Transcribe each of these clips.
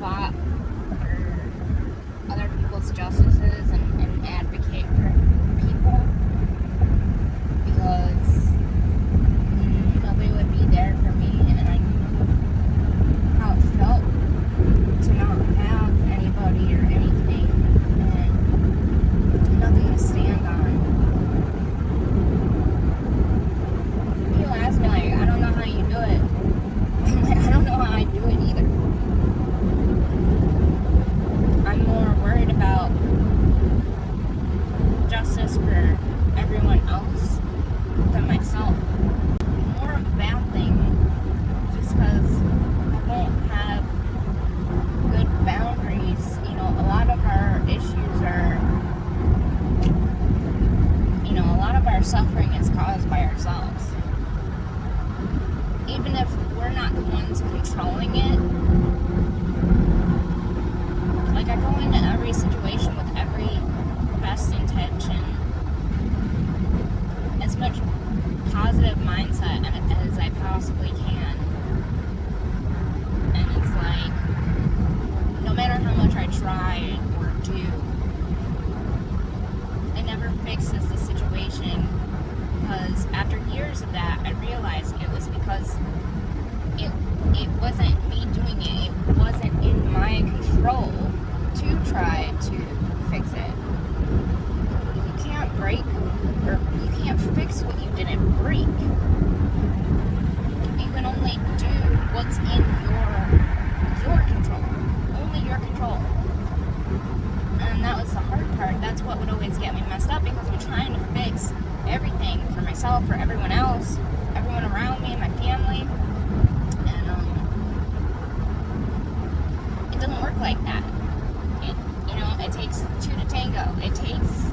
fought for other people's justices and advocate for people, because nobody would be there for me, and I knew how it felt to not have anybody or anything, and nothing to stand on. People ask me, like, I don't know how you do it. I'm like, I don't know how I do it either. I'm more worried about justice for everyone else than myself. More of a bad thing, just because I won't have good boundaries. You know, a lot of our issues are, you know, a lot of our suffering is caused by ourselves. Even if we're not the ones controlling it, like, I go into every situation with every best intention, as much positive mindset as I possibly can. And it's like, no matter how much I try or do, it never fixes the situation, because after years of that, I realized it was because it wasn't me doing it. It wasn't in my control to try to fix it. You can't break, or you can't fix what you didn't break. You can only do what's in your control. Only your control. And that was the hard part. That's what would always get me messed up, because I'm trying to fix everything for myself, for everyone else, everyone around me, my family. And it doesn't work like that. It takes two to tango. It takes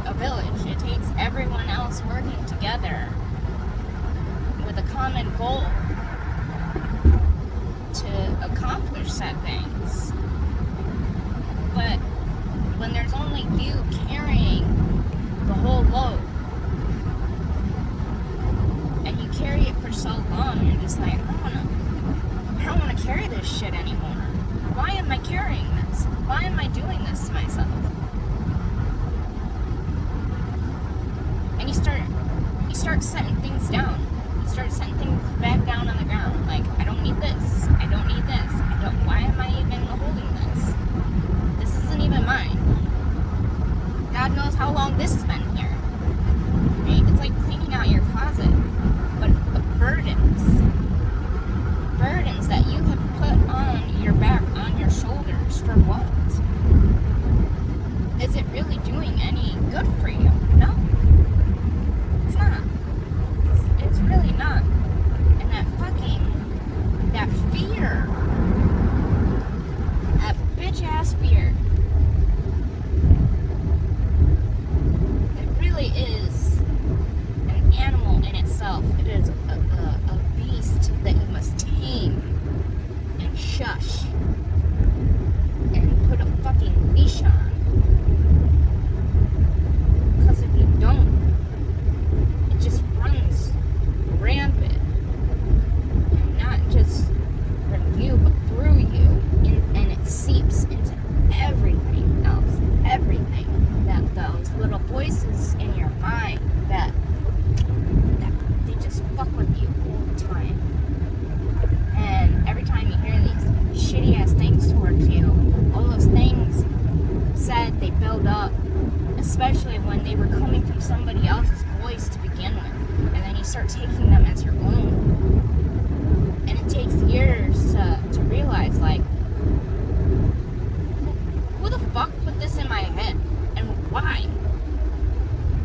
a village. It takes everyone else working together with a common goal to accomplish said things. But when there's only you carrying the whole load, and you carry it for so long, you're just like, I don't want to carry this shit anymore. Why am I carrying this? Why am I doing this to myself? And you start setting things down. You start setting things back down on the ground. Like, I don't need this. I don't need this. Why am I even holding this? This isn't even mine. God knows how long this has been here. Right? It's like cleaning out your closet, but burdens that you have put on your back, on your shoulders, for what? Is it really doing any good for you? No. It's not. It's really not. And that fear, that bitch-ass fear, it really is an animal in itself. It is a beast that you must tame and shush and put a fucking leash on. Because if you don't, it just runs rampant. And not just from you, but through you. And it seeps into everything else. Everything. That those little voices in your mind that they just fuck with you all the time. And every time you hear these shitty ass things towards you, all those things said, they build up, especially when they were coming from somebody else's voice to begin with, and then you start taking them as your own. And it takes years to realize, like, who the fuck put this in my head, and why?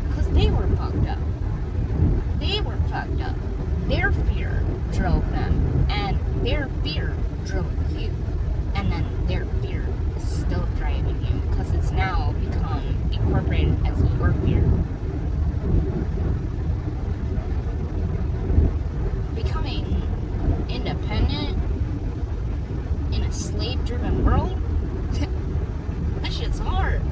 Because they were fucked up. They were fucked up. Their fear drove them, and their fear drove you, and then their fear is still driving you, because it's now become incorporated as your fear. Becoming independent in a slave-driven world, that shit's hard.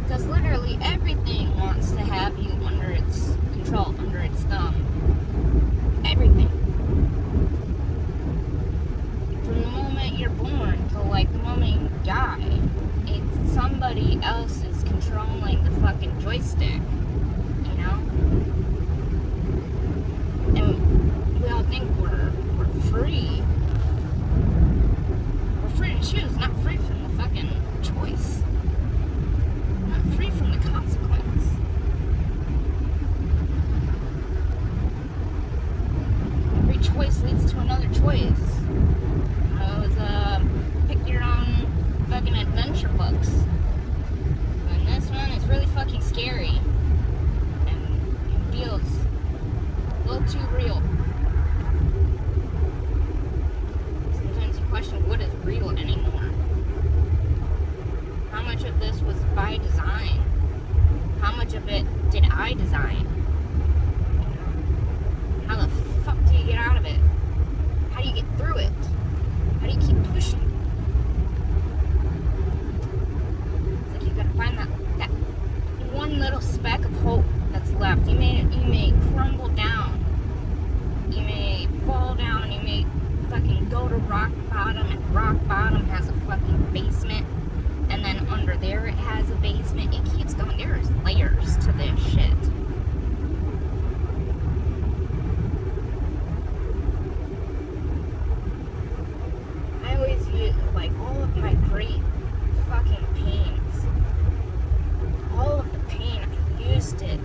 Because literally everything wants to have you under its control, under its thumb. Everything. you're born till like the moment you die, it's somebody else is controlling the fucking joystick, you know? And we all think we're free. We're free to choose, not free from the fucking choice. Not free from the consequence. Every choice leads to another choice. Pick your own fucking adventure books. And this one is really fucking scary. And it feels a little too real. Sometimes you question what is real anymore. How much of this was by design? How much of it did I design? How the fuck do you get out of it? How do you get through it? How do you keep pushing? It's like you gotta find that one little speck of hope that's left. You may crumble down. You may fall down. You may fucking go to rock bottom, and rock bottom has a fucking basement. And then under there it has a basement. It keeps going. There's layers to this shit. I always use, like, all of my great fucking pains, all of the pain, I used it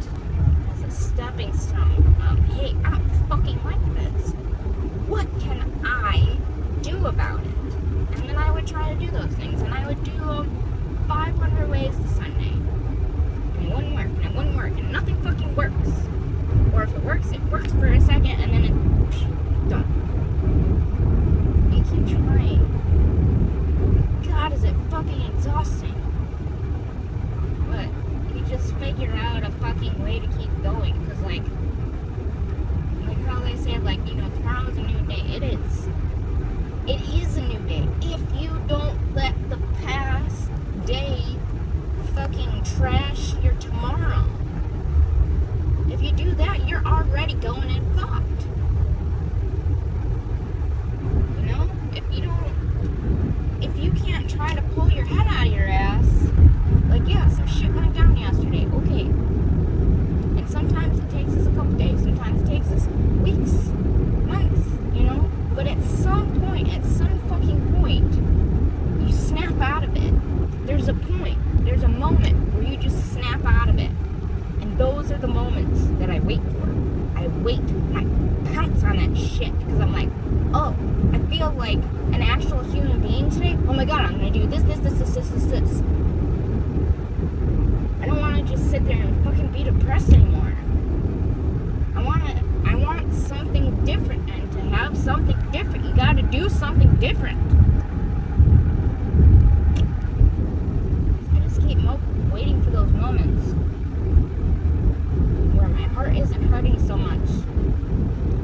as a stepping stone of, hey, I don't fucking like this. What can I do about it? And then I would try to do those things, and I would do 500 ways to Sunday. And it wouldn't work, and it wouldn't work, and nothing fucking works. Or if it works for a second, and then it's done. You keep trying. God, is it fucking exhausting. But you just figure out a fucking way to keep going, because like how they say, like, you know, tomorrow's a new day. It is. It is a new day. If you don't let the past day fucking trash your tomorrow. If you do that, you're already going in fucked. You know? If you can't try to pull your head out of your ass, like, yeah, some shit went down yesterday. Okay. And sometimes it takes us a couple days. Sometimes it takes us weeks, months, you know? But at some point, at some fucking point, you snap out of it. There's a point, there's a moment where you just snap out of it. And those are the moments that I wait for. I wait and I pounce on that shit because I'm like, oh, I feel like an actual human being today. Oh my god, I'm gonna do this. I don't want to just sit there and fucking be depressed anymore. I want something different, and to have something different, you gotta do something different. I just keep waiting for those moments where my heart isn't hurting so much,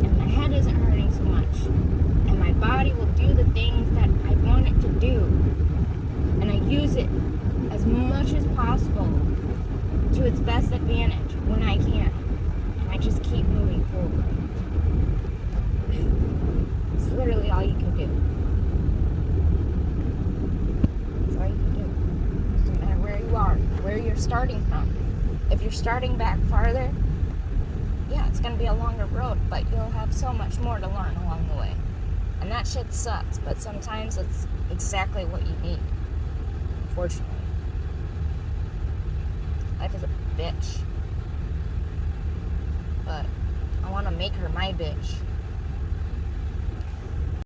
and my head isn't hurting so much, and my body will do the things that I want it to do, and I use it as much as possible to its best advantage when I can. And I just keep moving forward. It's literally all you can do. It's all you can do. Doesn't matter where you are, where you're starting from. If you're starting back farther, yeah, it's going to be a longer road, but you'll have so much more to learn along the way. And that shit sucks, but sometimes it's exactly what you need, unfortunately. Life is a bitch. But I want to make her my bitch.